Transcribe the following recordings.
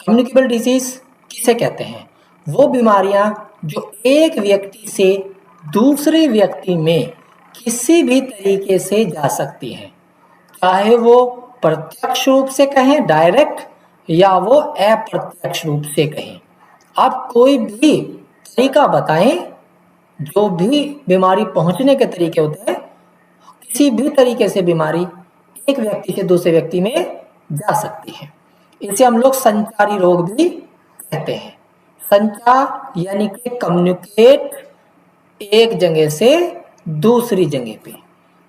Communicable disease किसे कहते हैं? वो बीमारियां जो एक व्यक्ति से दूसरे व्यक्ति में किसी भी तरीके से जा सकती हैं, चाहे वो प्रत्यक्ष रूप से कहें डायरेक्ट, या वो अप्रत्यक्ष रूप से कहें। आप कोई भी तरीका बताएं, जो भी बीमारी पहुंचने के तरीके होते हैं, किसी भी तरीके से बीमारी एक व्यक्ति से दूसरे व्यक्ति में जा सकती है। इसे हम लोग संचारी रोग भी कहते हैं। संचार यानी कि कम्युनिकेट, एक जगह से दूसरी जगह पे।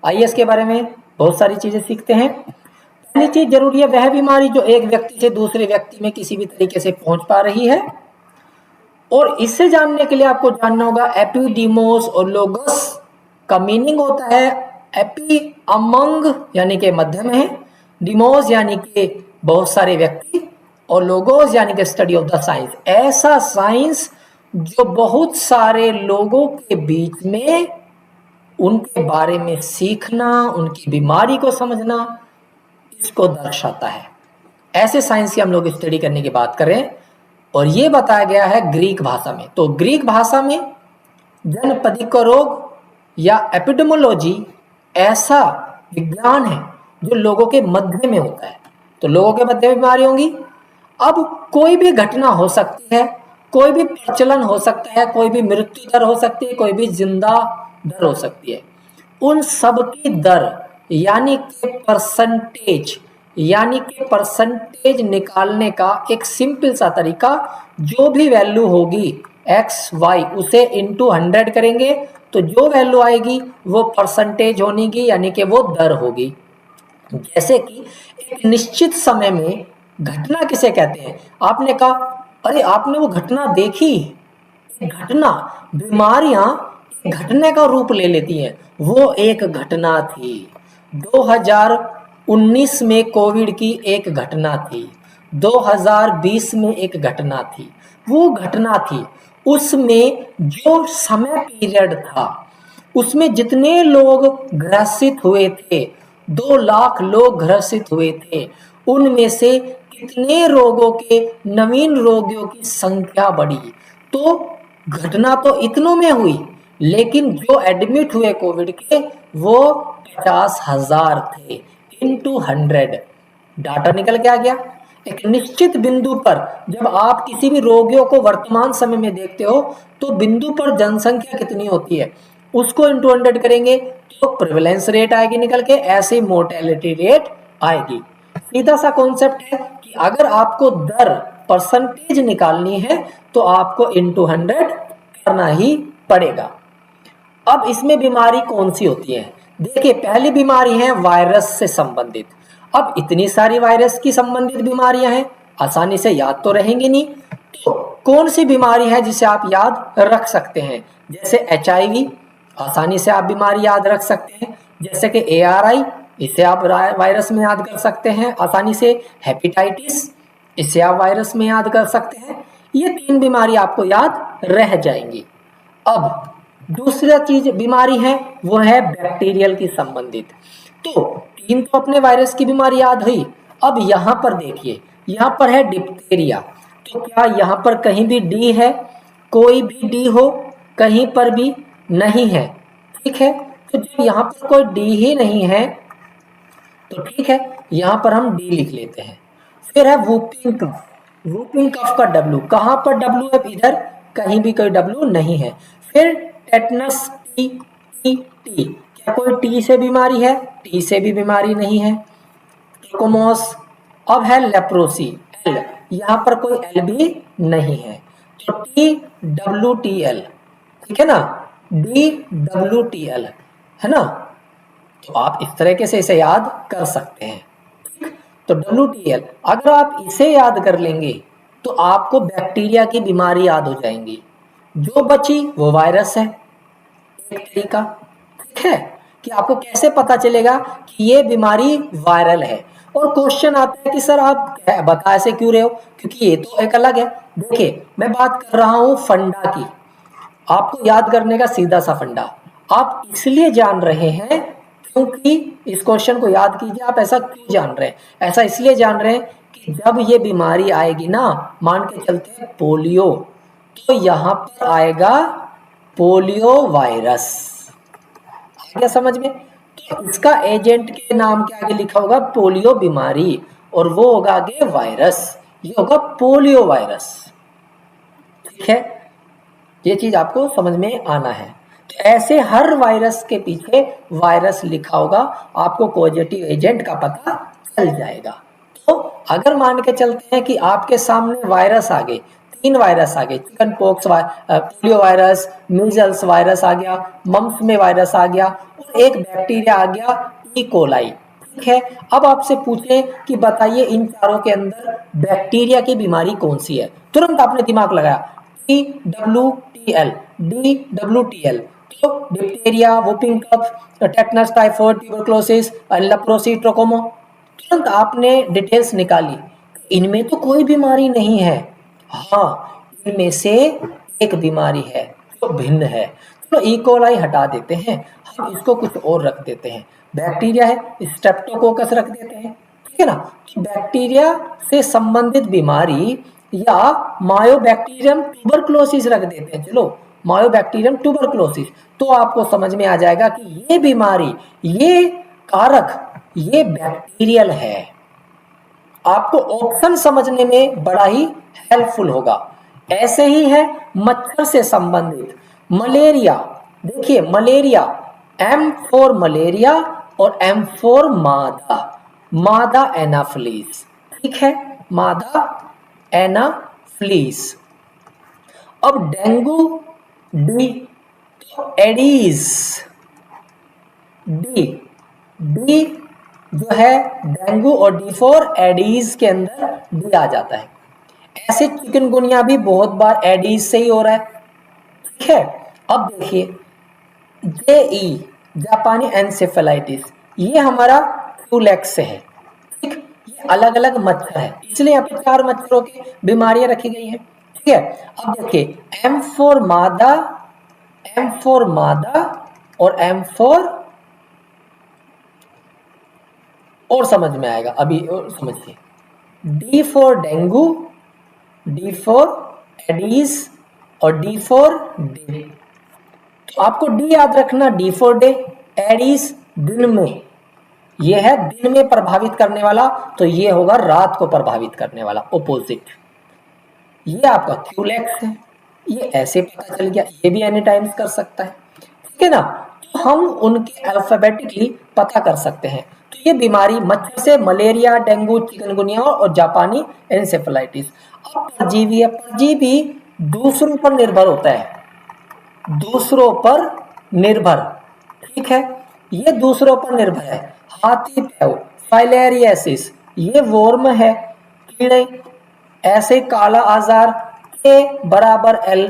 आइए इसके बारे में बहुत सारी चीजें सीखते हैं। पहली चीज जरूरी है, वह बीमारी जो एक व्यक्ति से दूसरे व्यक्ति में किसी भी तरीके से पहुंच पा रही है। और इसे जानने के लिए आपको जानना होगा एपिडीमोस और लोगस का मीनिंग होता है एपी अमंग यानी कि मध्य में है, डिमोस यानी कि बहुत सारे व्यक्ति, और लोगोस यानी कि स्टडी ऑफ द साइंस, ऐसा साइंस जो बहुत सारे लोगों के बीच में उनके बारे में सीखना, उनकी बीमारी को समझना, इसको दर्शाता है। ऐसे साइंस की हम लोग स्टडी करने की बात करें, और ये बताया गया है ग्रीक भाषा में। तो ग्रीक भाषा में जनपदिक रोग या एपिडेमोलॉजी ऐसा विज्ञान है जो लोगों के मध्य में होता है। तो लोगों के मध्य में बीमारी होंगी। अब कोई भी घटना हो सकती है, कोई भी प्रचलन हो सकता है, कोई भी मृत्यु दर हो सकती है, कोई भी जिंदा दर हो सकती है। उन सब की दर यानी कि परसेंटेज निकालने का एक सिंपल सा तरीका, जो भी वैल्यू होगी एक्स वाई उसे इंटू 100 करेंगे, तो जो वैल्यू आएगी वो परसेंटेज होगी, यानी कि वो दर होगी। जैसे कि एक निश्चित समय में घटना किसे कहते हैं? आपने कहा अरे आपने वो घटना देखी। घटना, बीमारियां घटने का रूप ले लेती हैं। वो एक घटना थी। 2019 में कोविड की एक घटना थी, 2020 में एक घटना थी। वो घटना थी, उसमें जो समय पीरियड था, उसमें जितने लोग ग्रसित हुए थे, 2 लाख लोग ग्रसित हुए थे, उनमें से कितने रोगों के नवीन रोगियों की संख्या बढ़ी। तो घटना तो इतनों में हुई, लेकिन जो एडमिट हुए कोविड के वो 50,000 थे इंटू 100। डाटा निकल के आ गया। एक निश्चित बिंदु पर जब आप किसी भी रोगियों को वर्तमान समय में देखते हो, तो बिंदु पर जनसंख्या कितनी होती है उसको इंटू 100 करेंगे तो प्रेवलेंस रेट आएगी निकल के, ऐसे मोर्टेलिटी रेट आएगी। सीधा सा कॉन्सेप्ट है कि अगर आपको दर परसेंटेज निकालनी है तो आपको इंटू 100 करना ही पड़ेगा। अब इसमें बीमारी कौन सी होती है? देखिए, पहली बीमारी है वायरस से संबंधित। अब इतनी सारी वायरस की संबंधित बीमारियां हैं, आसानी से याद तो रहेंगी नहीं। तो कौन सी बीमारी है जिसे आप याद रख सकते हैं? जैसे HIV, आसानी से आप बीमारी याद रख सकते हैं। जैसे कि ARI, इसे आप वायरस में याद कर सकते हैं आसानी से। हेपेटाइटिस, इसे आप वायरस में याद कर सकते हैं। ये 3 बीमारी आपको याद रह जाएंगी। अब दूसरा चीज बीमारी है वो है बैक्टीरियल की संबंधित। तो 3 तो अपने वायरस की बीमारी याद हुई। अब यहाँ पर देखिए, यहाँ पर है डिप्थीरिया। तो क्या यहाँ पर कहीं भी डी है? कोई भी डी हो, कहीं पर भी नहीं है। ठीक है, तो जब यहाँ पर कोई डी ही नहीं है तो ठीक है, यहाँ पर हम डी लिख लेते हैं। फिर है वूपिंग कफ। वूपिंग कफ का डब्ल्यू, कहाँ पर डब्ल्यू है? इधर कहीं भी कोई डब्ल्यू नहीं है। फिर टेटनस, टी टी टी, क्या कोई टी से बीमारी है? टी से भी बीमारी नहीं है। ट्रिकोमोस। अब है लेप्रोसी, एल, यहाँ पर कोई एल भी नहीं है। तो TWTL, ठीक है ना, DWTL है ना। तो आप इस तरीके से इसे याद कर सकते हैं। तो WTL अगर आप इसे याद कर लेंगे तो आपको बैक्टीरिया की बीमारी याद हो जाएंगी। जो बची वो वायरस है, एक तरीका। ठीक है, कि आपको कैसे पता चलेगा कि ये बीमारी वायरल है। और क्वेश्चन आता है कि सर आप बता ऐसे क्यों रहे हो, क्योंकि ये तो एक अलग है। देखिए, मैं बात कर रहा हूं फंडा की। आपको याद करने का सीधा सा फंडा आप इसलिए जान रहे हैं क्योंकि इस क्वेश्चन को याद कीजिए। आप ऐसा क्यों जान रहे हैं? ऐसा इसलिए जान रहे हैं कि जब ये बीमारी आएगी ना, मान के चलते हैं पोलियो, तो यहाँ पर आएगा पोलियो वायरस। आ गया समझ में? तो इसका एजेंट के नाम के आगे लिखा होगा पोलियो बीमारी, और वो होगा आगे वायरस, ये होगा पोलियो वायरस। ठीक है, ये चीज आपको समझ में आना है। तो ऐसे हर वायरस के पीछे वायरस लिखा होगा, आपको कॉजेटिव एजेंट का पता चल जाएगा। तो अगर मान के चलते हैं कि आपके सामने वायरस आ गए, 3 वायरस आ गए, chicken pox, polio virus, measles virus आ गया, मम्प्स में वायरस आ गया, और एक बैक्टीरिया आ गया ई कोलाई। ठीक है, अब आपसे पूछे कि बताइए इन चारों के अंदर बैक्टीरिया की बीमारी कौन सी है, तुरंत आपने दिमाग लगाया DWTL, DWTL, तो डिप्थीरिया, वुपिंग कफ, टेटनस, टाइफाइड, ट्यूबरक्लोसिस, लेप्रोसी, ट्रोकोमो। तुरंत आपने डिटेल्स निकाली, इनमें तो कोई बीमारी नहीं है। हाँ, इनमें से एक बीमारी है जो भिन्न है। तो इकोलाई हटा देते हैं, हम इसको कुछ और रख देते हैं। बैक्टीरिया है, स्ट्रेप्टोकोकस रख देते हैं। ठीक है ना, तो बैक्टीरिया से संबंधित बीमारी या मायोबैक्टीरियम ट्यूबरक्लोसिस रख देते हैं। चलो, मायोबैक्टीरियम ट्यूबरक्लोसिस, तो आपको समझ में आ जाएगा कि ये बीमारी, ये कारक, ये बैक्टीरियल है। आपको ऑप्शन समझने में बड़ा ही हेल्पफुल होगा। ऐसे ही है मच्छर से संबंधित मलेरिया। देखिए मलेरिया, M फॉर मलेरिया और M फॉर मादा, मादा एनाफिलीज। ठीक है, मादा एनाफिलीज। अब डेंगू, डी, एडीज, डी जो है डेंगू, और डी फॉर एडीज के अंदर डी आ जाता है। ऐसे चिकनगुनिया भी बहुत बार एडीज से ही हो रहा है। ठीक है, अब देखिए JE, जापानी एनसेफेलाइटिस, ये हमारा क्यूलेक्स से है। ठीक, ये अलग अलग मच्छर है, इसलिए यहाँ पे 4 मच्छरों की बीमारियां रखी गई हैं। ठीक है, अब देखिए M फॉर मादा, M फॉर मादा, और M फॉर, और समझ में आएगा अभी, और समझिए, D for dengue, D for Aedes, और D फॉर डे। तो आपको D याद रखना, D फॉर डे। एडीज दिन में, ये है दिन में प्रभावित करने वाला, तो ये होगा रात को प्रभावित करने वाला, ओपोजिट। ये आपका क्यूलेक्स है, ये ऐसे पता चल गया, ये भी एनी टाइम्स कर सकता है। ठीक है ना, तो हम उनके अल्फाबेटिकली पता कर सकते हैं। तो ये बीमारी मच्छर से मलेरिया, डेंगू, चिकनगुनिया और जापानी एनसेफेलाइटिस। अब परजीवी है, परजीवी दूसरों पर निर्भर होता है, दूसरों पर निर्भर। ठीक है, ये दूसरों पर निर्भर है। हाथी पैव, फाइलेरियासिस, ये वर्म है, कीड़े। ऐसे काला आजार, के बराबर एल,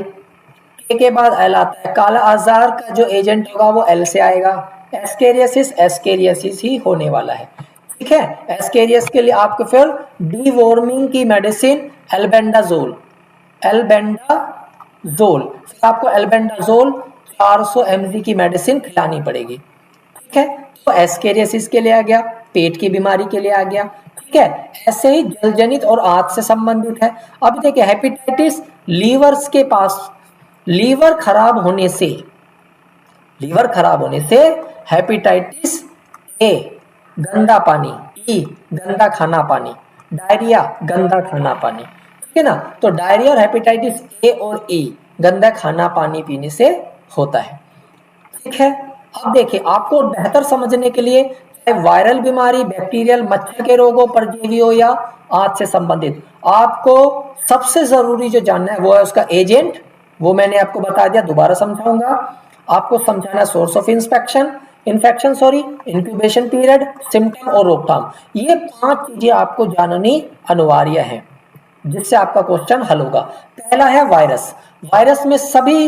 के बाद एल आता है, काला आजार का जो एजेंट होगा वो एल से आएगा। एस्केरियसिस, एस्केरियसिस ही होने वाला है। ठीक है, एस्केरियस के लिए आपको फिर डीवॉर्मिंग की मेडिसिन एल्बेंडाजोल, एल्बेंडाजोल, फिर आपको एल्बेंडाजोल 400 mg की मेडिसिन खिलानी पड़ेगी। ठीक है, तो एस्केरियसिस के लिए आ गया, पेट की बीमारी के लिए आ गया। ठीक है, ऐसे ही जलजनित और आंत से संबंधित है। अब देखिए हेपेटाइटिस, लीवर्स के पास, लीवर खराब होने से, लीवर खराब होने से हेपेटाइटिस ए, गंदा पानी, ई, गंदा खाना पानी, डायरिया, गंदा खाना पानी। ठीक है ना, तो डायरिया और हेपेटाइटिस ए और ई गंदा खाना पानी पीने से होता है। ठीक है, अब देखिए आपको बेहतर समझने के लिए, चाहे वायरल बीमारी, बैक्टीरियल, मच्छर के रोगों, परजीवियों या आंत से संबंधित, आपको सबसे जरूरी जो जानना है वो है उसका एजेंट। वो मैंने आपको बता दिया, दोबारा समझाऊंगा। आपको समझाना source of infection, incubation period, symptom और रोकथाम। ये 5 चीजें आपको जाननी अनिवार्य है, जिससे आपका क्वेश्चन हल होगा। पहला है वायरस। वायरस में सभी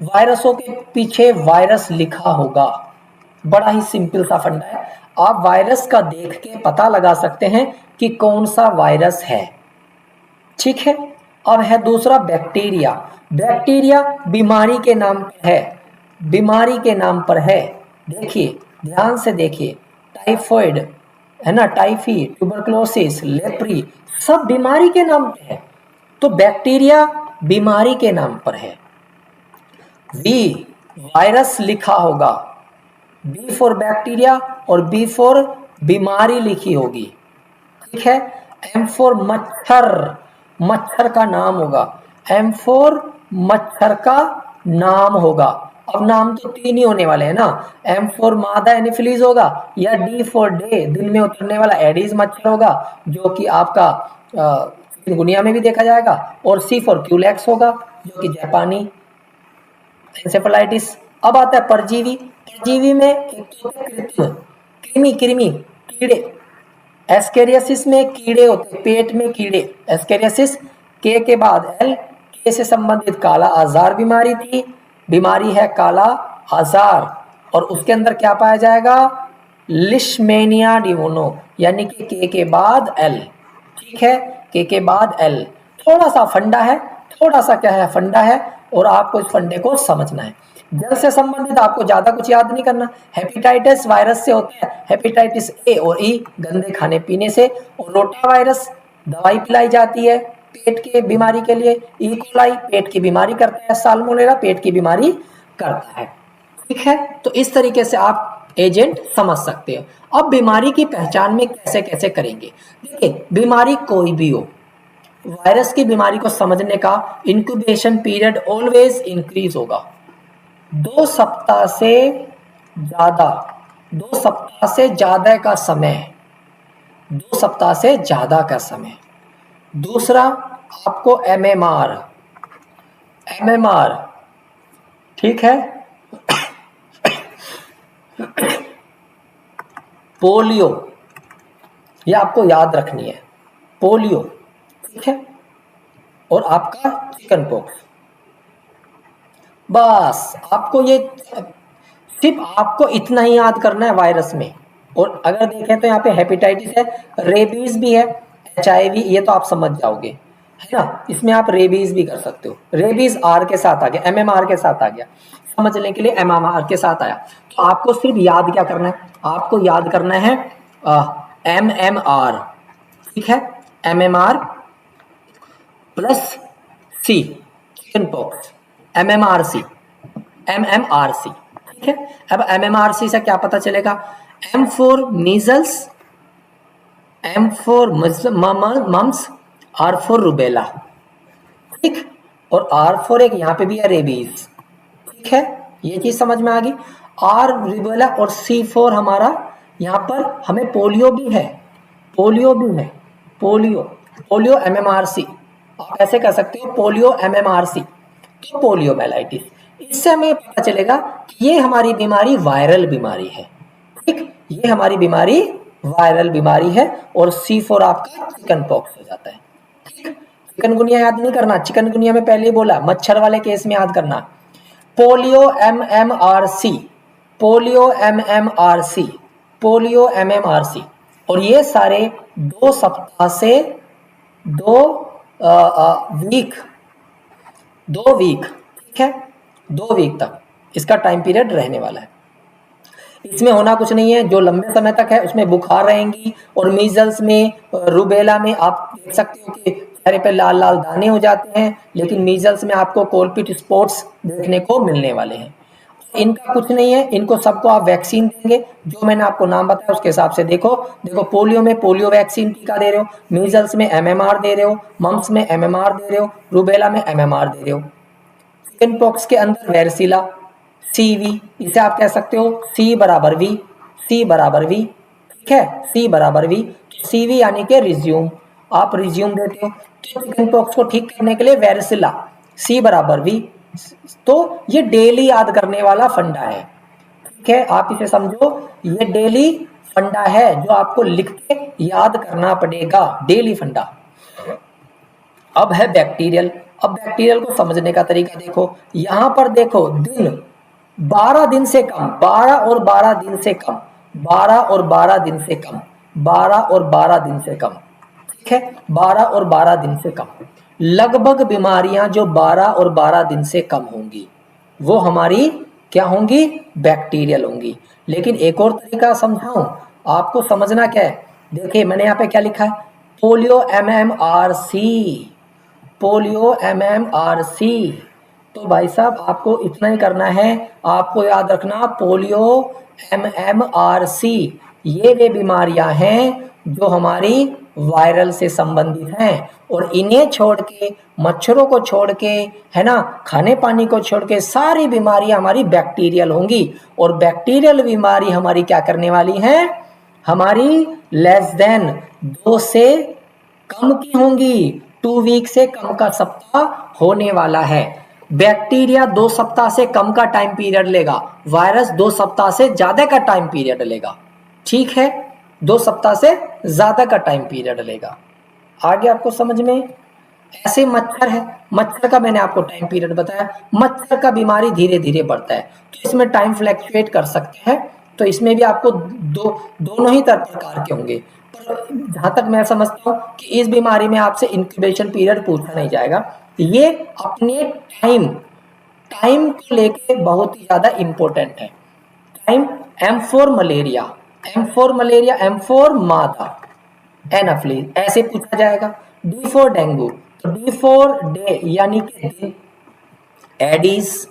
वायरसों के पीछे वायरस लिखा होगा। बड़ा ही सिंपल सा फंडा है, आप वायरस का देख के पता लगा सकते हैं कि कौन सा वायरस है। ठीक है, अब है दूसरा बैक्टीरिया। बैक्टीरिया बीमारी के नाम पर है, बीमारी के नाम पर है। देखिए ध्यान से देखिए, टाइफॉइड, है ना, टाइफी, ट्यूबरक्लोसिस, लेप्री, सब बीमारी के नाम पे है। तो बैक्टीरिया बीमारी के नाम पर है। वी वायरस लिखा होगा, बी फॉर बैक्टीरिया और बी फॉर बीमारी लिखी होगी, ठीक है। एम फॉर मच्छर, मच्छर का नाम होगा, एम फॉर मच्छर का नाम होगा। अब नाम तो तीन ही होने वाले हैं ना, एम फॉर मादा एनिफिलीज होगा, या डी फॉर डे दिन में उतरने वाला एडीज मच्छर होगा जो कि आपका चिकनगुनिया में भी देखा जाएगा, और सी फॉर क्यूलेक्स होगा जो कि जापानी एंसेफेलाइटिस। अब आता है परजीवी। परजीवी में एक तो कृत्रिम, कृमि, कृमि कीड़े, एस्केरियासिस में कीड़े होते हैं, पेट में कीड़े, एस्केरियासिस। के बाद एल, के से संबंधित काला आजार बीमारी थी, बीमारी है काला आजार, और उसके अंदर क्या पाया जाएगा, लिशमेनिया डिमोनो, यानी कि के बाद एल, ठीक है, के बाद एल। थोड़ा सा फंडा है, थोड़ा सा क्या है, फंडा है, और आपको इस फंडे को समझना है। जल से संबंधित आपको ज्यादा कुछ याद नहीं करना। हेपेटाइटिस वायरस से होता है, हेपेटाइटिस ए और ई गंदे खाने पीने से, और रोटा वायरस दवाई पिलाई जाती है पेट के बीमारी के लिए, ई कोलाई पेट की बीमारी करता है, साल्मोनेला पेट की बीमारी करता है, ठीक है। तो इस तरीके से आप एजेंट समझ सकते हो। अब बीमारी की पहचान में कैसे कैसे करेंगे, देखिए बीमारी कोई भी हो, वायरस की बीमारी को समझने का इंक्यूबेशन पीरियड ऑलवेज इंक्रीज होगा। 2 सप्ताह से ज्यादा, 2 सप्ताह से ज्यादा का समय, 2 सप्ताह से ज्यादा का समय। दूसरा आपको एमएमआर, एमएमआर, ठीक है, पोलियो, ये आपको याद रखनी है, पोलियो, ठीक है, और आपका चिकन पॉक्स। बस आपको ये, सिर्फ आपको इतना ही याद करना है वायरस में। और अगर देखें तो यहाँ पे हेपेटाइटिस है, रेबीज भी है, एचआईवी, ये तो आप समझ जाओगे, है ना। इसमें आप रेबीज भी कर सकते हो, रेबीज आर के साथ आ गया, एमएमआर के साथ आ गया, समझने के लिए एमएमआर के साथ आया। तो आपको सिर्फ याद क्या करना है, आपको याद करना है एमएमआर, ठीक है, MMR plus C, chickenpox, MMRC, MMRC, ठीक है। अब एमएमआरसी से क्या पता चलेगा, M for measles, M for mumps, R for rubella, ठीक, और आर फॉर एक यहाँ पे भी है रेबीज, ठीक है, ये चीज समझ में आ गई। आर रूबेला और सी फॉर हमारा यहाँ पर हमें पोलियो भी है, पोलियो भी है, पोलियो, पोलियो एमएमआरसी, आप ऐसे कर सकते हो, पोलियो एमएमआरसी, तो पोलियो मेलाइटिस। इससे हमें पता चलेगा कि ये हमारी बीमारी वायरल बीमारी है, ठीक, ये हमारी बीमारी वायरल बीमारी है, और सी फॉर आपका चिकन पॉक्स हो जाता है, ठीक। चिकनगुनिया याद नहीं करना, चिकनगुनिया में पहले ही बोला, मच्छर वाले केस में याद करना, polio MMRC, polio MMRC, polio MMRC, और ये सारे 2 सप्ताह से 2 वीक, 2 वीक, ठीक है, 2 वीक तक इसका टाइम पीरियड रहने वाला है। इसमें होना कुछ नहीं है, जो लंबे समय तक है उसमें बुखार रहेंगी, और मीजल्स में, रूबेला में आप देख सकते हो कि चेहरे पे लाल लाल दाने हो जाते हैं, लेकिन मीजल्स में आपको कोलपिट स्पॉट्स देखने को मिलने वाले हैं। इनका कुछ नहीं है, इनको सबको आप वैक्सीन देंगे, जो मैंने आपको नाम बताया उसके हिसाब से देखो। देखो पोलियो में पोलियो वैक्सीन टीका दे रहे हो, मीजल्स में एमएमआर दे रहे हो, मम्स में एमएमआर दे रहे हो, रूबेला में एमएमआर दे रहे हो, चिकन पॉक्स के अंदर वेरसिला, CV, इसे आप कह सकते हो C बराबर V, C बराबर V, ठीक है, C बराबर V, CV यानी कि रिज्यूम, आप रिज्यूम देते हो। तो चिकन पॉक्स को ठीक करने के लिए वेरसिला, C बराबर V, तो ये डेली याद करने वाला फंडा है, ठीक है, आप इसे समझो, ये डेली फंडा है जो आपको लिख के याद करना पड़ेगा, डेली फंडा। अब है बैक्टीरियल। अब बैक्टीरियल को समझने का तरीका देखो, यहां पर देखो दिन 12 दिन से कम, 12 और 12 दिन से कम, 12 और 12 दिन से कम, 12 और 12 दिन से कम, ठीक है, 12 और 12 दिन से कम। लगभग बीमारियां जो 12 और 12 दिन से कम होंगी वो हमारी क्या होंगी, बैक्टीरियल होंगी। लेकिन एक और तरीका समझाऊं आपको, समझना क्या है, देखिए मैंने यहाँ पे क्या लिखा है, पोलियो MMRC, पोलियो MMRC। तो भाई साहब आपको इतना ही करना है, आपको याद रखना पोलियो MMRC ये वे बीमारियां हैं जो हमारी वायरल से संबंधित हैं, और इन्हें छोड़ के, मच्छरों को छोड़ के, है ना, खाने पानी को छोड़ के सारी बीमारियां हमारी बैक्टीरियल होंगी। और बैक्टीरियल बीमारी हमारी क्या करने वाली हैं, हमारी लेस देन 2 से कम की होंगी, 2 वीक से कम का सप्ताह होने वाला है। बैक्टीरिया 2 सप्ताह से कम का टाइम पीरियड लेगा, वायरस 2 सप्ताह से ज्यादा का टाइम पीरियड लेगा। ठीक है, 2 सप्ताह से ज्यादा का टाइम पीरियड लेगा। आगे आपको समझ में। ऐसे मच्छर है, मच्छर का मैंने आपको टाइम पीरियड बताया। मच्छर का बीमारी धीरे धीरे बढ़ता है, तो इसमें टाइम फ्लैक्चुएट कर सकते हैं। तो इसमें भी आपको दोनों ही प्रकार के होंगे। पर जहां तक मैं समझता हूँ कि इस बीमारी में आपसे इंक्यूबेशन पीरियड पूछा नहीं जाएगा। ये अपने टाइम को लेके बहुत ही ज्यादा इंपॉर्टेंट है। Time M for malaria, M for मादा, एनाफ्लीज ऐसे पूछा जाएगा। D फॉर डेंगू, तो D फॉर डे यानी कि दिन, एडीज,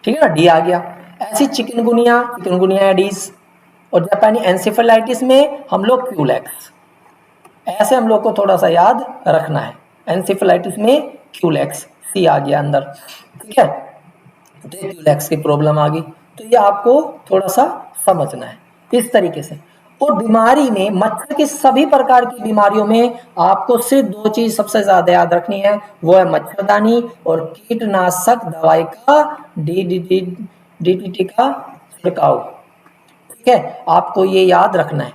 ठीक है ना, डी आ गया। ऐसी चिकनगुनिया एडीज, और जापानी एंसेफेलाइटिस में हम लोग क्यूलेक्स। ऐसे हम लोग को थोड़ा सा याद रखना है। एंसेफेलाइटिस में क्यूलेक्स, सी आ गया अंदर, ठीक है, तो क्यूलेक्स की प्रॉब्लम आ गई। तो ये आपको थोड़ा सा समझना है इस तरीके से। और बीमारी में, मच्छर की सभी प्रकार की बीमारियों में आपको सिर्फ 2 चीज सबसे ज्यादा याद रखनी है, वो है मच्छरदानी और कीटनाशक दवाई का DDT का छिड़काव। ठीक है, आपको ये याद रखना है।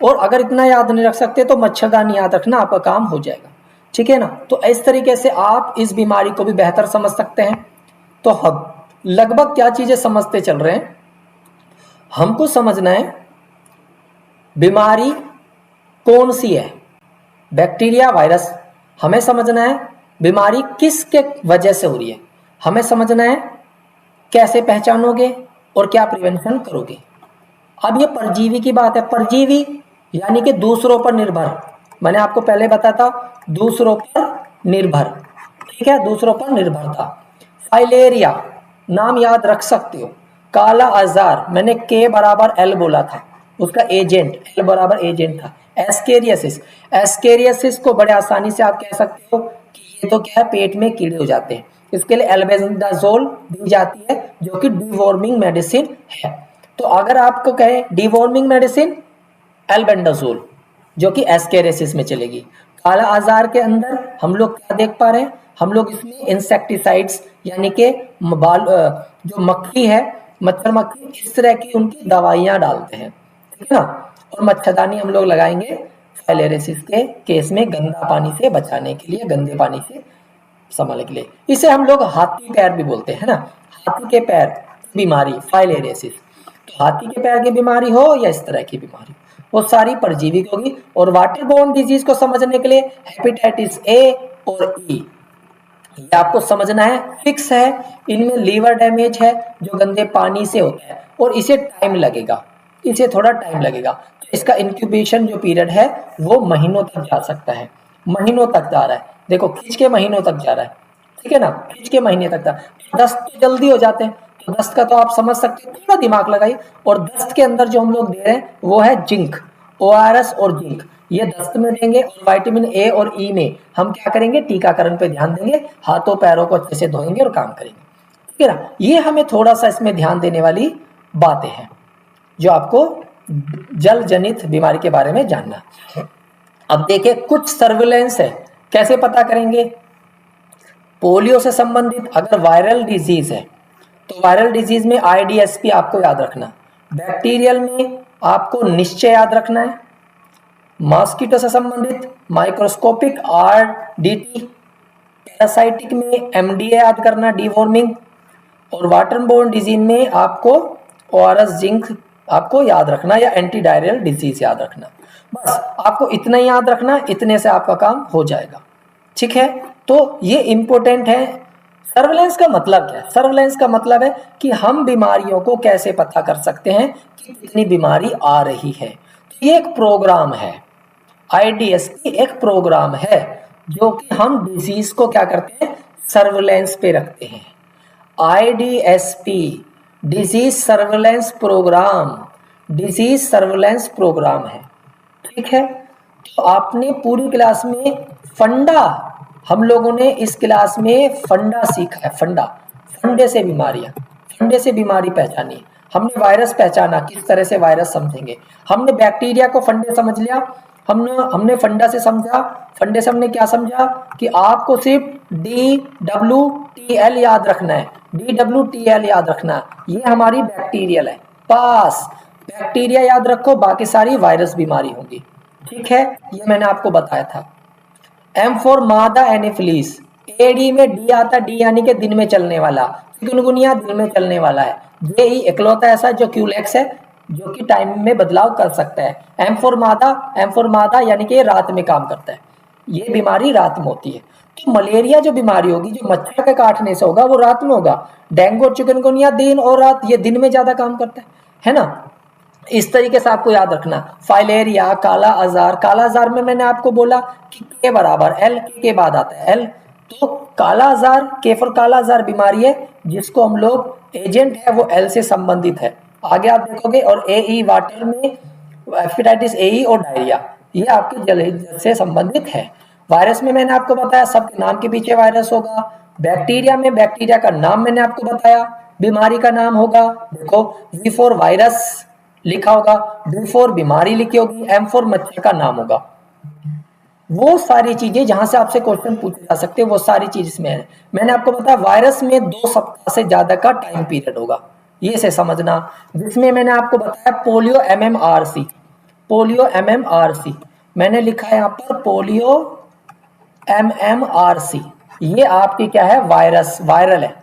और अगर इतना याद नहीं रख सकते तो मच्छरदानी याद रखना, आपका काम हो जाएगा। ठीक है ना। तो इस तरीके से आप इस बीमारी को भी बेहतर समझ सकते हैं। तो हम लगभग क्या चीजें समझते चल रहे हैं, हमको समझना है बीमारी कौन सी है, बैक्टीरिया, वायरस। हमें समझना है बीमारी किसके वजह से हो रही है, हमें समझना है कैसे पहचानोगे और क्या प्रिवेंशन करोगे। अब ये परजीवी की बात है। परजीवी यानी कि दूसरों पर निर्भर, मैंने आपको पहले बताया था दूसरों पर निर्भर, ठीक है, दूसरों पर निर्भरता। फाइलेरिया नाम याद रख सकते हो। काला आजार, मैंने K बराबर L बोला था, उसका एजेंट L बराबर एजेंट था। एस्केरियसिस, एस्केरियसिस को बड़े आसानी से आप कह सकते हो कि ये तो क्या है, पेट में कीड़े हो जाते हैं। इसके लिए एल्बेंडाजोल दी जाती है जो कि डिवॉर्मिंग मेडिसिन है। तो अगर आपको कहे डिवॉर्मिंग मेडिसिन, एल्बेंडाजोल, जो कि एस्केरियसिस में चलेगी। काला आजार के अंदर हम लोग क्या देख पा रहे हैं, हम लोग इसमें इंसेक्टिसाइड्स यानी कि जो मक्खी है, मच्छर मक्खी, इस तरह की उनकी दवाइयां डालते हैं, ठीक है ना। और मच्छरदानी हम लोग लगाएंगे फाइलेरियासिस के केस में गंदा पानी से बचाने के लिए, गंदे पानी से संभालने के लिए। इसे हम लोग हाथी पैर भी बोलते हैं ना, हाथी के पैर बीमारी फाइलेरियासिस। तो हाथी के पैर की बीमारी हो या इस तरह की बीमारी, वो सारी परजीवी की होगी। और वाटर बोर्न डिजीज को समझने के लिए हेपेटाइटिस ए और ई, ये आपको समझना है, फिक्स है। इनमें लीवर डैमेज है जो गंदे पानी से होता है, और इसे टाइम लगेगा, इसे थोड़ा टाइम लगेगा। तो इसका इंक्यूबेशन जो पीरियड है वो महीनों तक जा सकता है, महीनों तक जा रहा है। देखो खींच के महीनों तक जा रहा है, ठीक है ना, खींच के महीने तक था। दस्त तो जल्दी हो जाते हैं, तो दस्त का तो आप समझ सकते हैं, थोड़ा दिमाग लगाइए। और दस्त के अंदर जो हम लोग दे रहे हैं वो है जिंक, ORS और जिंक, ये दस्त में देंगे। और विटामिन ए और ई में हम क्या करेंगे, टीकाकरण पे ध्यान देंगे, हाथों पैरों को अच्छे से धोएंगे और काम करेंगे, ठीक है ना। ये हमें थोड़ा सा इसमें ध्यान देने वाली बातें हैं जो आपको जल जनित बीमारी के बारे में जानना। अब देखिए कुछ सर्विलेंस है, कैसे पता करेंगे। पोलियो से संबंधित अगर वायरल डिजीज है तो वायरल डिजीज में IDSP आपको याद रखना। बैक्टीरियल में आपको निश्चय याद रखना है। मॉस्किटो से संबंधित माइक्रोस्कोपिक RDT, पैरासाइटिक में MDA याद करना, डिवॉर्मिंग। और वाटर बोर्न डिजीज में आपको ORS जिंक आपको याद रखना, या एंटी डायरियल डिजीज याद रखना। बस आपको इतना ही याद रखना, इतने से आपका काम हो जाएगा, ठीक है। तो ये इंपॉर्टेंट है। सर्वेलेंस का मतलब क्या है, सर्वेलेंस का मतलब है कि हम बीमारियों को कैसे पता कर सकते हैं कि कितनी बीमारी आ रही है। ये एक प्रोग्राम है, IDSP एक प्रोग्राम है जो कि हम डिजीज को क्या करते हैं, सर्विलेंस पे रखते हैं। IDSP disease surveillance programme, disease surveillance programme है, ठीक है। तो आपने पूरी क्लास में फंडा, हम लोगों ने इस क्लास में फंडा सीखा है, फंडा, फंडे से बीमारियां, फंडे से बीमारी पहचानी, हमने वायरस पहचाना, किस तरह से वायरस समझेंगे, हमने बैक्टीरिया को फंडे समझ लिया, हमने फंडा से समझा, फंडे से हमने क्या समझा कि आपको सिर्फ DWTL याद रखना है, DWTL याद रखना है, ये हमारी बैक्टीरियल है, पास बैक्टीरिया याद रखो, बाकी सारी वायरस बीमारी होंगी, ठीक है। ये मैंने आपको बताया था। M फॉर मादा एनिफिलीस, AD में D आता, D यानी कि दिन में चलने वाला, चिकनगुनिया दिन में चलने वाला है, ये ही इकलौता ऐसा जो क्यूलेक्स है जो कि टाइम में बदलाव कर सकता है। M फॉर मादा यानी कि रात में काम करता है, ये बीमारी रात में होती है। तो मलेरिया जो बीमारी होगी, जो मच्छर के काटने से होगा, वो रात में होगा। डेंगू और चिकनगुनिया दिन और रात, ये दिन में ज्यादा काम करता है ना। इस तरीके से आपको याद रखना। फाइलेरिया, काला आजार में मैंने आपको बोला कि के बराबर एल, के बाद आता है एल। तो काला आजार, के फॉर काला आजार बीमारी है जिसको हम लोग एजेंट है वो एल से संबंधित है, आगे आप देखोगे। और AE वाटर में हेपेटाइटिस AE और डायरिया, ये आपके जल से संबंधित है। वायरस में मैंने आपको बताया सबके नाम के पीछे वायरस होगा। बैक्टीरिया में बैक्टीरिया का नाम मैंने आपको बताया, बीमारी का नाम होगा, देखो V फॉर वायरस लिखा होगा, D फॉर बीमारी लिखी होगी, M फॉर मच्छर का नाम होगा। वो सारी चीजें जहां से आपसे क्वेश्चन पूछे जा सकते हैं वो सारी चीज इसमें है। मैंने आपको बताया वायरस में 2 सप्ताह से ज्यादा का टाइम पीरियड होगा, ये से समझना। जिसमें मैंने आपको बताया पोलियो MMRC, पोलियो MMRC मैंने लिखा है यहाँ पर पोलियो MMRC, ये आपकी क्या है, वायरस, वायरल है,